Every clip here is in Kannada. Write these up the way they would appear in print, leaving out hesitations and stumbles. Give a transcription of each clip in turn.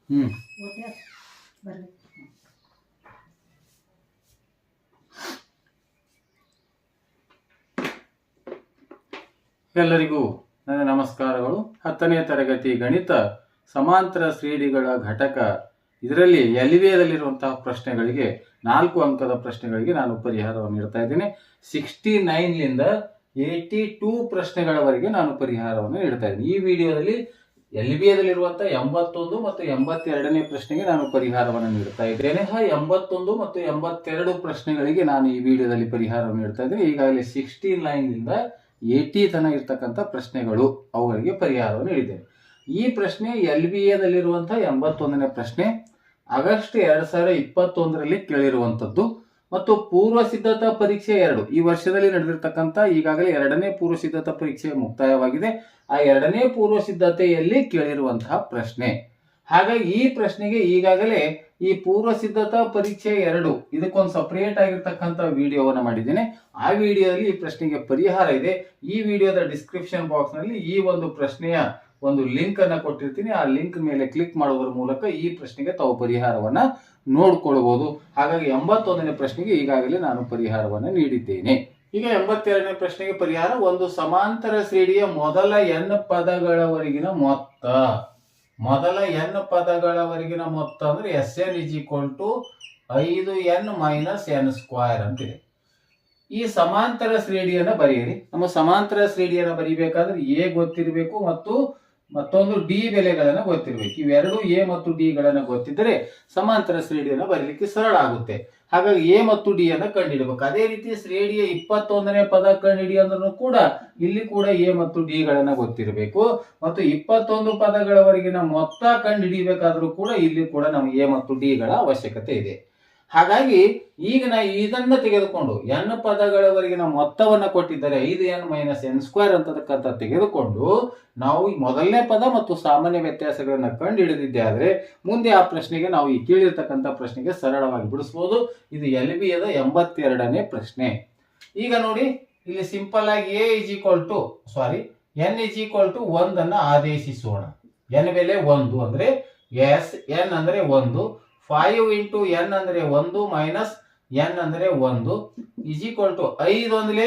ಎಲ್ಲರಿಗೂ ನನ್ನ ನಮಸ್ಕಾರಗಳು. 10ನೇ ತರಗತಿ ಗಣಿತ ಸಮಾಂತರ ಶ್ರೇಣಿಗಳ ಘಟಕ ಇದರಲ್ಲಿ ಎಲ್ವಿಯದಲ್ಲಿರುವಂತಹ ಪ್ರಶ್ನೆಗಳಿಗೆ 4 ಅಂಕದ ಪ್ರಶ್ನೆಗಳಿಗೆ ನಾನು ಪರಿಹಾರವನ್ನು ನೀಡ್ತಾ ಇದ್ದೇನೆ. 69ಲಿಂದ 82 ಪ್ರಶ್ನೆಗಳವರೆಗೆ ನಾನು ಪರಿಹಾರವನ್ನು ನೀಡ್ತಾ ಇದ್ದೇನೆ. ಈ ವಿಡಿಯೋದಲ್ಲಿ ಎಲ್ಬಿಯದಲ್ಲಿರುವಂತಹ 81 ಮತ್ತು 82ನೇ ಪ್ರಶ್ನೆಗೆ ನಾನು ಪರಿಹಾರವನ್ನು ನೀಡ್ತಾ ಇದ್ದೇನೆ. 81 ಮತ್ತು 82 ಪ್ರಶ್ನೆಗಳಿಗೆ ನಾನು ಈ ವಿಡಿಯೋದಲ್ಲಿ ಪರಿಹಾರವನ್ನು ನೀಡ್ತಾ ಇದ್ದೇನೆ. ಈಗಾಗಲೇ 69ಲಿಂದ 80 ತನಕ ಇರ್ತಕ್ಕಂಥ ಪ್ರಶ್ನೆಗಳು ಅವುಗಳಿಗೆ ಪರಿಹಾರವನ್ನು ನೀಡಿದ್ದೇನೆ. ಈ ಪ್ರಶ್ನೆ ಎಲ್ಬಿಎದಲ್ಲಿರುವಂತಹ 81ನೇ ಪ್ರಶ್ನೆ ಆಗಸ್ಟ್ 2021ರಲ್ಲಿ ಕೇಳಿರುವಂಥದ್ದು ಮತ್ತು ಪೂರ್ವ ಸಿದ್ಧತಾ ಪರೀಕ್ಷೆ 2 ಈ ವರ್ಷದಲ್ಲಿ ನಡೆದಿರ್ತಕ್ಕಂಥ ಈಗಾಗಲೇ 2ನೇ ಪೂರ್ವ ಸಿದ್ಧತಾ ಪರೀಕ್ಷೆ ಮುಕ್ತಾಯವಾಗಿದೆ. ಆ 2ನೇ ಪೂರ್ವ ಸಿದ್ಧತೆಯಲ್ಲಿ ಕೇಳಿರುವಂತಹ ಪ್ರಶ್ನೆ. ಹಾಗಾಗಿ ಈ ಪ್ರಶ್ನೆಗೆ ಈಗಾಗಲೇ ಈ ಪೂರ್ವ ಸಿದ್ಧತಾ ಪರೀಕ್ಷೆ 2 ಇದಕ್ಕೊಂದು ಸಪರೇಟ್ ಆಗಿರ್ತಕ್ಕಂಥ ವಿಡಿಯೋವನ್ನು ಮಾಡಿದ್ದೇನೆ. ಆ ವಿಡಿಯೋದಲ್ಲಿ ಈ ಪ್ರಶ್ನೆಗೆ ಪರಿಹಾರ ಇದೆ. ಈ ವಿಡಿಯೋದ ಡಿಸ್ಕ್ರಿಪ್ಷನ್ ಬಾಕ್ಸ್ ನಲ್ಲಿ ಈ ಒಂದು ಪ್ರಶ್ನೆಯ ಒಂದು ಲಿಂಕ್ ಅನ್ನ ಕೊಟ್ಟಿರ್ತೀನಿ. ಆ ಲಿಂಕ್ ಮೇಲೆ ಕ್ಲಿಕ್ ಮಾಡೋದ್ರ ಮೂಲಕ ಈ ಪ್ರಶ್ನೆಗೆ ತಾವು ಪರಿಹಾರವನ್ನ ನೋಡ್ಕೊಳ್ಬಹುದು. ಹಾಗಾಗಿ 81ನೇ ಪ್ರಶ್ನೆಗೆ ಈಗಾಗಲೇ ನಾನು ಪರಿಹಾರವನ್ನು ನೀಡಿದ್ದೇನೆ. ಈಗ 82ನೇ ಪ್ರಶ್ನೆಗೆ ಪರಿಹಾರ. ಒಂದು ಸಮಾಂತರ ಶ್ರೇಣಿಯ ಮೊದಲ n ಪದಗಳವರೆಗಿನ ಮೊತ್ತ. ಮೊದಲ n ಪದಗಳವರೆಗಿನ ಮೊತ್ತ ಅಂದ್ರೆ Sn = 5n - n² ಅಂತಿದೆ. ಈ ಸಮಾಂತರ ಶ್ರೇಣಿಯನ್ನ ಬರೆಯಿರಿ. ನಮ್ಮ ಸಮಾಂತರ ಶ್ರೇಣಿಯನ್ನ ಬರೀಬೇಕಾದ್ರೆ ಎ ಗೊತ್ತಿರಬೇಕು ಮತ್ತು ಮತ್ತೊಂದು ಡಿ ಬೆಲೆಗಳನ್ನ ಗೊತ್ತಿರಬೇಕು. ಇವೆರಡು ಎ ಮತ್ತು ಡಿ ಗಳನ್ನ ಗೊತ್ತಿದ್ದರೆ ಸಮಾಂತರ ಶ್ರೇಣಿಯನ್ನ ಬರೀಲಿಕ್ಕೆ ಸರಳ ಆಗುತ್ತೆ. ಹಾಗಾಗಿ ಎ ಮತ್ತು ಡಿ ಅನ್ನ ಕಂಡುಹಿಡಬೇಕು. ಅದೇ ರೀತಿ ಶ್ರೇಣಿಯ 21ನೇ ಪದ ಕಂಡುಹಿಡಿ ಅಂದ್ರೂ ಕೂಡ ಇಲ್ಲಿ ಕೂಡ ಎ ಮತ್ತು ಡಿ ಗಳನ್ನ ಗೊತ್ತಿರಬೇಕು. ಮತ್ತು 21 ಪದಗಳವರೆಗಿನ ಮೊತ್ತ ಕಂಡುಹಿಡಿಬೇಕಾದ್ರೂ ಕೂಡ ಇಲ್ಲಿ ಕೂಡ ನಮಗೆ ಎ ಮತ್ತು ಡಿ ಗಳ ಅವಶ್ಯಕತೆ ಇದೆ. ಹಾಗಾಗಿ ಈಗ ನಾವು ಇದನ್ನ ತೆಗೆದುಕೊಂಡು n ಪದಗಳವರೆಗಿನ ಮೊತ್ತವನ್ನ ಕೊಟ್ಟಿದ್ದಾರೆ 5n - n² ಅಂತಕ್ಕಂಥ ತೆಗೆದುಕೊಂಡು ನಾವು ಈ ಮೊದಲನೇ ಪದ ಮತ್ತು ಸಾಮಾನ್ಯ ವ್ಯತ್ಯಾಸಗಳನ್ನ ಕಂಡು ಹಿಡಿದಿದ್ದೆ ಆದ್ರೆ ಮುಂದೆ ಆ ಪ್ರಶ್ನೆಗೆ ನಾವು ಈ ಕೇಳಿರ್ತಕ್ಕಂಥ ಪ್ರಶ್ನೆಗೆ ಸರಳವಾಗಿ ಬಿಡಿಸಬಹುದು. ಇದು ಎಲ್ಬಿಯದ 82ನೇ ಪ್ರಶ್ನೆ. ಈಗ ನೋಡಿ ಇಲ್ಲಿ ಸಿಂಪಲ್ ಆಗಿ n = 1 ಅನ್ನ ಆದೇಶಿಸೋಣ. n ಬೆಲೆ 1 ಅಂದ್ರೆ n ಅಂದ್ರೆ 1, 5 × n ಅಂದ್ರೆ 1 ಮೈನಸ್ n ಅಂದ್ರೆ 1 = 5 ಅಂದ್ರೆ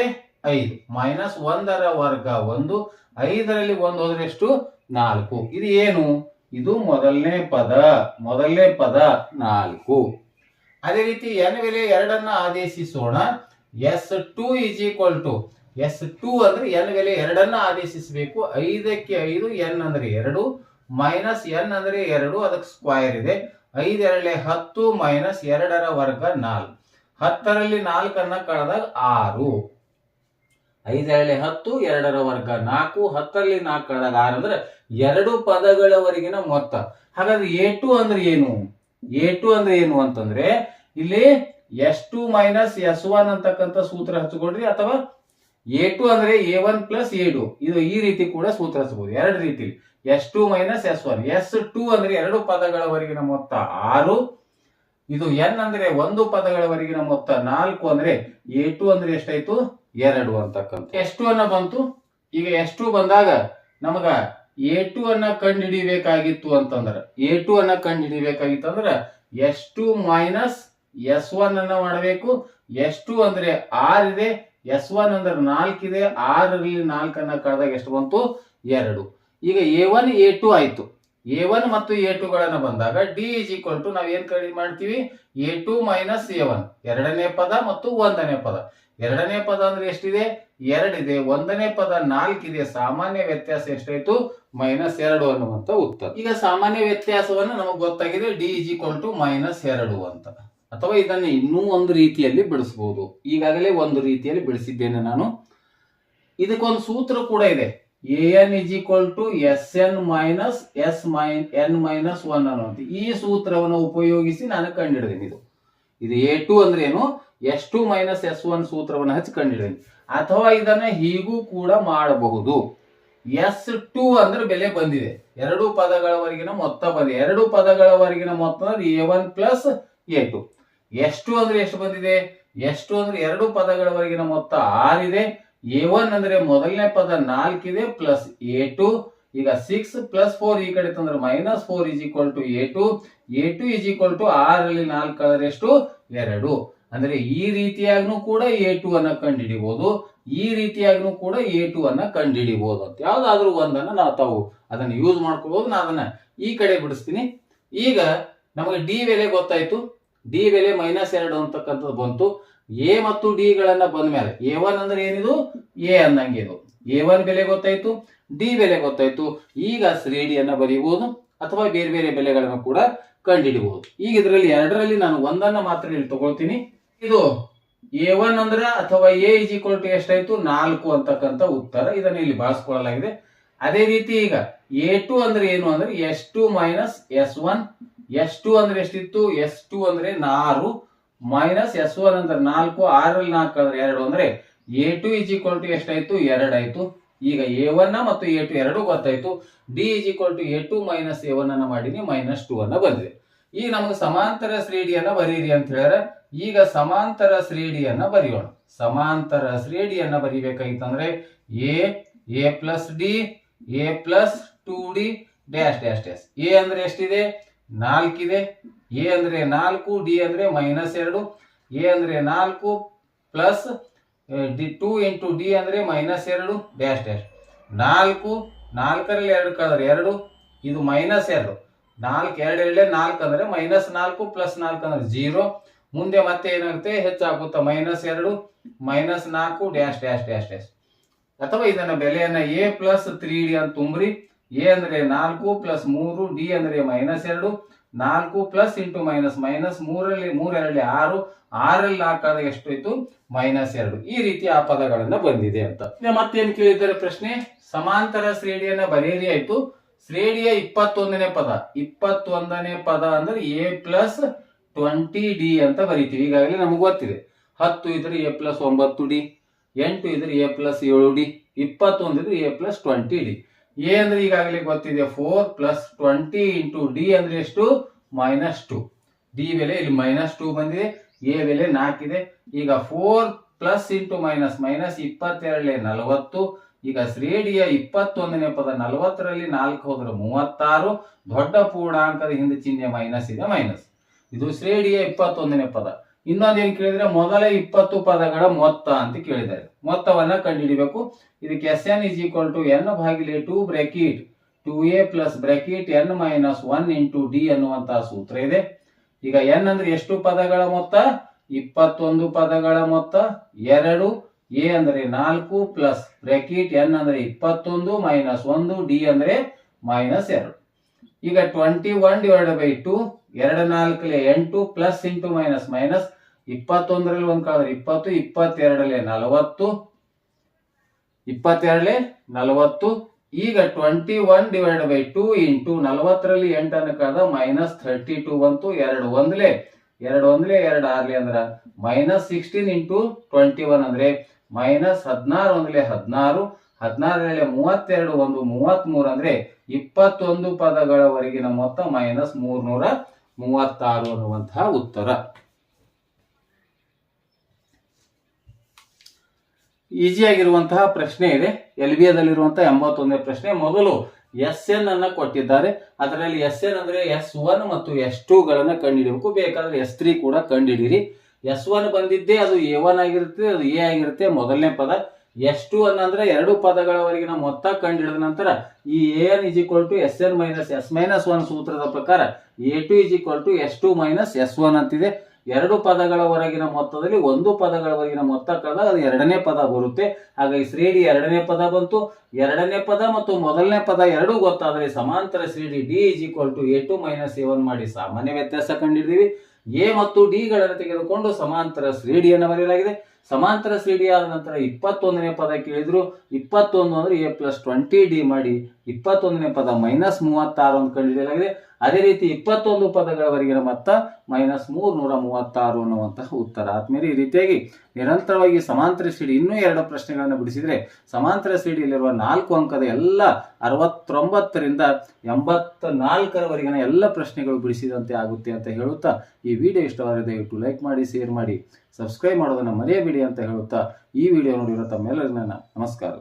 5 ಮೈನಸ್ 1ರ ವರ್ಗ 1, 5ರಲ್ಲಿ 1 ಹೋದ್ರೆ ಎಷ್ಟು 4. ಇದು ಏನು? ಇದು ಮೊದಲನೇ ಪದ 4. ಅದೇ ರೀತಿ n ಬೆಲೆ 2 ಅನ್ನ ಆದೇಶಿಸೋಣ. S2 ಅಂದ್ರೆ n ಬೆಲೆ 2 ಅನ್ನ ಆದೇಶಿಸಬೇಕು. 5ಕ್ಕೆ 5 n ಅಂದ್ರೆ 2 ಮೈನಸ್ n ಅಂದ್ರೆ 2 ಅದಕ್ಕೆ ಸ್ಕ್ವೇರ್ ಇದೆ. 5 × 10 ಮೈನಸ್ 2ರ ವರ್ಗ 4. 10ರಲ್ಲಿ 4 ಅನ್ನ ಕಳೆದಾಗ 6. 5 × 10 2ರ ವರ್ಗ 4. 10ರಲ್ಲಿ 4 ಕಳೆದಾಗ 6 ಅಂದ್ರೆ 2 ಪದಗಳವರೆಗಿನ ಮೊತ್ತ. ಹಾಗಾದ್ರೆ A2 ಅಂದ್ರೆ ಏನು? A2 ಅಂದ್ರೆ ಏನು ಅಂತಂದ್ರೆ ಇಲ್ಲಿ S2 - S1 ಅಂತಕ್ಕಂಥ ಸೂತ್ರ ಹಚ್ಕೊಳ್ರಿ. ಅಥವಾ A2 ಅಂದ್ರೆ A1 + A2 ಇದು ಈ ರೀತಿ ಕೂಡ ಸೂತ್ರ ಹಚ್ಚಬಹುದು. ಎರಡು ರೀತಿಲಿ S2 - S1. S2 ಅಂದ್ರೆ 2 ಪದಗಳವರೆಗಿನ ಮೊತ್ತ 6. ಇದು n ಅಂದ್ರೆ 1 ಪದಗಳವರೆಗಿನ ಮೊತ್ತ 4 ಅಂದ್ರೆ A2 ಅಂದ್ರೆ ಎಷ್ಟಾಯ್ತು 2 ಅಂತಕ್ಕಂಥ. S2 ಅನ್ನ ಬಂತು. ಈಗ S2 ಬಂದಾಗ ನಮಗ A2 ಅನ್ನ ಕಂಡು ಹಿಡಿಬೇಕಾಗಿತ್ತು ಅಂತಂದ್ರೆ S2 - S1 ಅನ್ನ ಮಾಡಬೇಕು. S2 ಅಂದ್ರೆ 6 ಇದೆ, S1 ಅಂದ್ರೆ 4 ಇದೆ. 6ರಲ್ಲಿ 4 ಅನ್ನ ಕಳೆದಾಗ ಎಷ್ಟು ಬಂತು 2. ಈಗ A1 A2 ಆಯ್ತು. A1 ಮತ್ತು A2 ಗಳನ್ನ ಬಂದಾಗ D = ನಾವೇನ್ ಕಡಿಮೆ ಮಾಡ್ತೀವಿ A2 - A1 ಎರಡನೇ ಪದ ಮತ್ತು 1ನೇ ಪದ. ಎರಡನೇ ಪದ ಅಂದ್ರೆ ಎಷ್ಟಿದೆ 2 ಇದೆ. 1ನೇ ಪದ 4 ಇದೆ. ಸಾಮಾನ್ಯ ವ್ಯತ್ಯಾಸ ಎಷ್ಟಾಯ್ತು -2 ಅನ್ನುವಂತ ಉತ್ತರ. ಈಗ ಸಾಮಾನ್ಯ ವ್ಯತ್ಯಾಸವನ್ನು ನಮಗೆ ಗೊತ್ತಾಗಿದೆ D = -2 ಅಂತ. ಅಥವಾ ಇದನ್ನು ಇನ್ನೂ ಒಂದು ರೀತಿಯಲ್ಲಿ ಬಿಡಿಸಬಹುದು. ಈಗಾಗಲೇ ಒಂದು ರೀತಿಯಲ್ಲಿ ಬಿಡಿಸಿದ್ದೇನೆ ನಾನು. ಇದಕ್ಕೊಂದು ಸೂತ್ರ ಕೂಡ ಇದೆ. an = Sn - Sn - 1 ಅನ್ನುವಂಥ ಈ ಸೂತ್ರವನ್ನು ಉಪಯೋಗಿಸಿ ನಾನು ಕಂಡುಹಿಡಿದೀನಿ. ಇದು A2 ಅಂದ್ರೆ ಏನು S2 - S1 ಸೂತ್ರವನ್ನು ಹಚ್ಚಿ ಕಂಡುಹಿಡಿದೀನಿ. ಅಥವಾ ಇದನ್ನ ಹೀಗೂ ಕೂಡ ಮಾಡಬಹುದು. S2 ಅಂದ್ರೆ ಬೆಲೆ ಬಂದಿದೆ, 2 ಪದಗಳವರೆಗಿನ ಮೊತ್ತ ಬಂದಿದೆ. 2 ಪದಗಳವರೆಗಿನ ಮೊತ್ತ ಅಂದ್ರೆ A1 + A2. S2 ಅಂದ್ರೆ ಎಷ್ಟು ಬಂದಿದೆ? S2 ಅಂದ್ರೆ 2 ಪದಗಳವರೆಗಿನ ಮೊತ್ತ 6 ಇದೆ. A1 ಅಂದ್ರೆ ಮೊದಲನೇ ಪದ 4 ಇದೆ ಪ್ಲಸ್ A2 ಈಗ 6 ಪ್ಲಸ್ 4 ಈ ಕಡೆ ತಂದ್ರೆ -4 is equal to A2. A2 is equal to 6ರಲ್ಲಿ 4 ಕಳೆದ್ರೆ ಎಷ್ಟು 2. ಅಂದ್ರೆ ಈ ರೀತಿಯಾಗೂ ಕೂಡ A2 ಅನ್ನ ಕಂಡುಹಿಡಿಬಹುದು, ಈ ರೀತಿಯಾಗೂ ಕೂಡ A2 ಅನ್ನ ಕಂಡುಹಿಡಿಬಹುದು ಅಂತ ಯಾವ್ದಾದ್ರು ಒಂದನ್ನ ನಾವು ತಾವು ಅದನ್ನ ಯೂಸ್ ಮಾಡ್ಕೋಬಹುದು. ನಾನು ಅದನ್ನ ಈ ಕಡೆ ಬಿಡಿಸ್ತೀನಿ. ಈಗ ನಮಗೆ ಡಿ ಬೆಲೆ ಗೊತ್ತಾಯ್ತು. ಡಿ ಬೆಲೆ -2 ಅಂತಕ್ಕಂಥದ್ದು ಬಂತು. ಎ ಮತ್ತು ಡಿ ಗಳನ್ನ ಬಂದ ಮೇಲೆ A1 ಅಂದ್ರೆ ಏನಿದು ಎ ಅನ್ನಂಗೆ ಇದು. A1 ಬೆಲೆ ಗೊತ್ತಾಯ್ತು, ಡಿ ಬೆಲೆ ಗೊತ್ತಾಯ್ತು. ಈಗ ಶ್ರೇಣಿಯನ್ನ ಬರೀಬಹುದು ಅಥವಾ ಬೇರೆ ಬೇರೆ ಬೆಲೆಗಳನ್ನು ಕೂಡ ಕಂಡುಹಿಡಿಬಹುದು. ಈಗ ಇದರಲ್ಲಿ ಎರಡರಲ್ಲಿ ನಾನು ಒಂದನ್ನ ಮಾತ್ರ ಇಲ್ಲಿ ತಗೊಳ್ತೀನಿ. ಇದು A1 ಅಂದ್ರೆ ಅಥವಾ ಎ ಇಸ್ ಈಕ್ವಲ್ ಟು ಎಷ್ಟಾಯ್ತು 4 ಅಂತಕ್ಕಂಥ ಉತ್ತರ. ಇದನ್ನ ಇಲ್ಲಿ ಬಳಸ್ಕೊಳ್ಳಲಾಗಿದೆ. ಅದೇ ರೀತಿ ಈಗ A2 ಅಂದ್ರೆ ಏನು ಅಂದ್ರೆ S2 ಮೈನಸ್ S1. S2 ಅಂದ್ರೆ ಎಷ್ಟಿತ್ತು, S2 ಅಂದ್ರೆ 4 ಮೈನಸ್ S1 ಅಂದ್ರೆ 4, 6ರಲ್ಲಿ 4 ಕಳೆದ್ರೆ 2 ಅಂದ್ರೆ A2 ಇಸ್ ಈಕ್ವಲ್ ಟು ಎಷ್ಟಾಯ್ತು 2 ಆಯ್ತು. ಈಗ A1 ಮತ್ತು A2 ಎರಡೂ ಗೊತ್ತಾಯ್ತು. D is equal to A2 minus A1 ಅನ್ನ ಮಾಡೀನಿ, -2 ಅನ್ನ ಬಂದಿದೆ. ಈಗ ನಮಗೆ ಸಮಾಂತರ ಶ್ರೇಣಿಯನ್ನ ಬರೀರಿ ಅಂತ ಹೇಳ್ಯಾರ. ಈಗ ಸಮಾಂತರ ಶ್ರೇಣಿಯನ್ನ ಬರೆಯೋಣ. ಸಮಾಂತರ ಶ್ರೇಣಿಯನ್ನ ಬರೀಬೇಕಾಗಿತ್ತಂದ್ರೆ A plus D, A plus 2D dash dash dash. A ಅಂದ್ರೆ ಎಷ್ಟಿದೆ 4 ಇದೆ. ಎ ಅಂದ್ರೆ 4, ಡಿ ಅಂದ್ರೆ -2. ಎ ಅಂದ್ರೆ 4 ಪ್ಲಸ್ 2 ಇಂಟು ಡಿ ಅಂದ್ರೆ -2 ಡ್ಯಾಶ್ ಡ್ಯಾಶ್. 4, 4ರಲ್ಲಿ 2 ಕಳೆದ್ರೆ 2, ಇದು -2. 4 2 4 ಅಂದ್ರೆ -4 ಪ್ಲಸ್ 4 ಅಂದ್ರೆ 0. ಮುಂದೆ ಮತ್ತೆ ಏನಾಗುತ್ತೆ ಹೆಚ್ಚಾಗುತ್ತಾ -2 -4 ಡ್ಯಾಶ್ ಡ್ಯಾಶ್ ಡ್ಯಾಶ್ ಡ್ಯಾಶ್. ಅಥವಾ ಇದನ್ನ ಬೆಲೆಯನ್ನ ಎ ಪ್ಲಸ್ 3D ಅಂತ ತುಂಬ್ರಿ. ಎ ಅಂದ್ರೆ 4 ಪ್ಲಸ್ 3, ಡಿ ಅಂದ್ರೆ -2. 4 ಪ್ಲಸ್ ಇಂಟು ಮೈನಸ್ ಮೈನಸ್ 3ರಲ್ಲಿ 3 2 6, 6ರಲ್ಲಿ 4 ಆದಾಗ ಎಷ್ಟಾಯ್ತು -2. ಈ ರೀತಿ ಆ ಪದಗಳನ್ನ ಬಂದಿದೆ ಅಂತ. ಮತ್ತೇನ್ ಕೇಳಿದ್ದಾರೆ ಪ್ರಶ್ನೆ, ಸಮಾಂತರ ಶ್ರೇಣಿಯನ್ನ ಬರೆಯಿರಿ ಆಯ್ತು. ಶ್ರೇಣಿಯ 21ನೇ ಪದ, 21ನೇ ಪದ ಅಂದ್ರೆ ಎ ಪ್ಲಸ್ 20D ಅಂತ ಬರೀತೀವಿ. ಈಗಾಗಲೇ ನಮಗೆ ಗೊತ್ತಿದೆ. 10 ಇದ್ರೆ ಎ ಪ್ಲಸ್ 9D, 8 ಇದ್ರೆ ಎ ಪ್ಲಸ್ 7D, 21 ಇದ್ರೆ ಎ ಪ್ಲಸ್ 20D. ಎ ಅಂದ್ರೆ ಈಗಾಗಲೇ ಗೊತ್ತಿದೆ 4 ಪ್ಲಸ್ 20 ಇಂಟು ಡಿ ಅಂದ್ರೆ ಎಷ್ಟು -2. ಡಿ ಬೆಲೆ ಇಲ್ಲಿ -2 ಬಂದಿದೆ. ಎ ಬೆಲೆ 4 ಇದೆ. ಈಗ 4 ಪ್ಲಸ್ ಇಂಟು ಮೈನಸ್ ಮೈನಸ್ 22 40. ಈಗ ಶ್ರೇಣಿಯ 21ನೇ ಪದ 40ರಲ್ಲಿ 4 ಹೋದ್ರೆ 36. ದೊಡ್ಡ ಪೂರ್ಣಾಂಕದ ಹಿಂದೆ ಚಿಹ್ನೆ ಮೈನಸ್ ಇದೆ, ಮೈನಸ್. ಇದು ಶ್ರೇಣಿಯ 21ನೇ ಪದ. ಇನ್ನೊಂದೇನು ಕೇಳಿದ್ರೆ ಮೊದಲ 20 ಪದಗಳ ಮೊತ್ತ ಅಂತ ಕೇಳಿದ್ದಾರೆ. ಮೊತ್ತವನ್ನ ಕಂಡುಹಿಡಿಬೇಕು. ಇದಕ್ಕೆ Sn is equal to n ಭಾಗಿಲೆ 2 bracket 2a plus bracket n minus 1 into D ಅನ್ನುವಂತಹ ಸೂತ್ರ ಇದೆ. ಈಗ n ಅಂದ್ರೆ ಎಷ್ಟು ಪದಗಳ ಮೊತ್ತ 21 ಪದಗಳ ಮೊತ್ತ 2. a ಅಂದ್ರೆ 4 ಪ್ಲಸ್ ಬ್ರಾಕೆಟ್ n ಅಂದ್ರೆ 21 ಮೈನಸ್ 1, ಡಿ ಅಂದ್ರೆ -2. ಈಗ 21 divided by 2, 2 4 8 plus into minus minus 21ರಲ್ಲಿ 1 ಕಳೆದ್ರೆ 20, 22 40, 22 40. ಈಗ 21 ಡಿವೈಡೆಡ್ ಬೈ 2 ಇಂಟು 40ರಲ್ಲಿ 8 ಅನ್ನು ಕಳೆದ -32 ಬಂತು. 2 1 2 6 ಅಂದ್ರೆ -16 ಇಂಟು 21 ಅಂದ್ರೆ -16 16, 16 32 1 33 ಅಂದ್ರೆ 21 ಪದಗಳವರೆಗಿನ ಮೊತ್ತ -336 ಅನ್ನುವಂತಹ ಉತ್ತರ. ಈಸಿಯಾಗಿರುವಂತಹ ಪ್ರಶ್ನೆ ಇದೆ. LBAದಲ್ಲಿರುವಂತಹ 81ನೇ ಪ್ರಶ್ನೆ. ಮೊದಲು Sn ಅನ್ನ ಕೊಟ್ಟಿದ್ದಾರೆ. ಅದರಲ್ಲಿ Sn ಅಂದ್ರೆ S1 ಮತ್ತು S2 ಗಳನ್ನ ಕಂಡುಹಿಡಬೇಕು. ಬೇಕಾದ್ರೆ S3 ಕೂಡ ಕಂಡುಹಿಡಿಯಿರಿ. S1 ಬಂದಿದ್ದೆ ಅದು A1 ಆಗಿರುತ್ತೆ, ಅದು A ಆಗಿರುತ್ತೆ ಮೊದಲನೇ ಪದ. S2 ಅಂದ್ರೆ 2 ಪದಗಳವರೆಗಿನ ಮೊತ್ತ ಕಂಡುಹಿಡಿದ ನಂತರ ಈ an is equal to Sn minus S minus 1 ಸೂತ್ರದ ಪ್ರಕಾರ A2 is equal to S2 minus S1 ಅಂತಿದೆ. 2 ಪದಗಳವರೆಗಿನ ಮೊತ್ತದಲ್ಲಿ 1 ಪದಗಳವರೆಗಿನ ಮೊತ್ತ ಕಳೆದಾಗ ಅದು ಎರಡನೇ ಪದ ಬರುತ್ತೆ. ಹಾಗಾಗಿ ಶ್ರೇಣಿ ಎರಡನೇ ಪದ ಬಂತು. ಎರಡನೇ ಪದ ಮತ್ತು ಮೊದಲನೇ ಪದ ಎರಡೂ ಗೊತ್ತಾದರೆ ಸಮಾಂತರ ಶ್ರೇಣಿ D is equal to A2 minus A1 ಮಾಡಿ ಸಾಮಾನ್ಯ ವ್ಯತ್ಯಾಸ ಕಂಡಿದ್ದೀವಿ. ಎ ಮತ್ತು ಡಿ ಗಳನ್ನು ತೆಗೆದುಕೊಂಡು ಸಮಾಂತರ ಶ್ರೇಣಿಯನ್ನು ಬರೆಯಲಾಗಿದೆ. ಸಮಾಂತರ ಶ್ರೇಣಿ ಆದ ನಂತರ 21ನೇ ಪದ ಕೇಳಿದ್ರು. 21 ಅಂದ್ರೆ ಎ ಪ್ಲಸ್ 20D ಮಾಡಿ 21ನೇ ಪದ -36 ಅಂತ ಕಂಡುಹಿಡಿಯಲಾಗಿದೆ. ಅದೇ ರೀತಿ 21 ಪದಗಳವರೆಗಿನ ಮೊತ್ತ -336 ಅನ್ನುವಂತಹ ಉತ್ತರ. ಆದ್ಮೇಲೆ ಈ ರೀತಿಯಾಗಿ ನಿರಂತರವಾಗಿ ಸಮಾಂತರ ಶ್ರೇಣಿ ಇನ್ನೂ 2 ಪ್ರಶ್ನೆಗಳನ್ನು ಬಿಡಿಸಿದ್ರೆ ಸಮಾಂತರ ಶ್ರೇಣಿಯಲ್ಲಿರುವ 4 ಅಂಕದ ಎಲ್ಲ 69ರಿಂದ 84ರವರೆಗಿನ ಎಲ್ಲ ಪ್ರಶ್ನೆಗಳು ಬಿಡಿಸಿದಂತೆ ಆಗುತ್ತೆ ಅಂತ ಹೇಳುತ್ತಾ ಈ ವಿಡಿಯೋ ಇಷ್ಟವಾದರೆ ದಯವಿಟ್ಟು ಲೈಕ್ ಮಾಡಿ, ಶೇರ್ ಮಾಡಿ, ಸಬ್ಸ್ಕ್ರೈಬ್ ಮಾಡೋದನ್ನು ಮರೆಯಬೇಡಿ ಅಂತ ಹೇಳುತ್ತಾ ಈ ವಿಡಿಯೋ ನೋಡಿರೋ ತಮ್ಮೆಲ್ಲರಿಗೂ ನನ್ನ ನಮಸ್ಕಾರ.